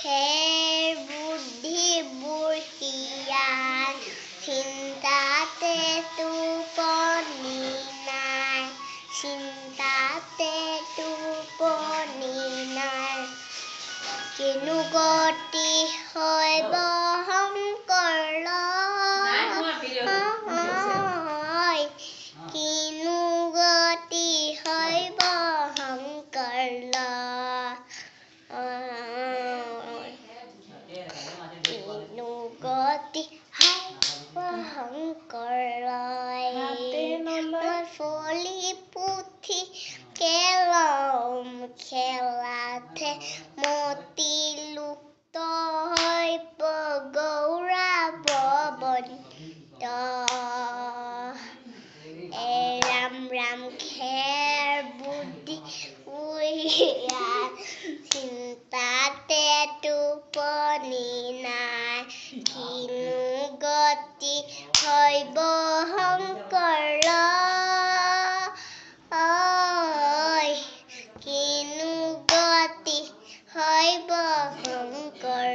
খেৰ বুদ্ধিবোৰ হিয়াৰ চিন্তাতে টোপনি নাই চিন্তাতে টোপনি নাই কিনো গতি হৈব শংকৰ কিনো গতি হৈব শংকৰ কিনো গতি হৈব শংকৰ ফলি পুথি কেলম খেলাতে মতি লুপ্ত হৈব গৌৰৱ বন্ত ৰাম ৰাম খেৰ বুদ্ধি উৰিয়াৰ চিন্তাতে টোপনি নাই কিনো গতি হৈব শংকৰ কিনো গতি হৈব শংকৰ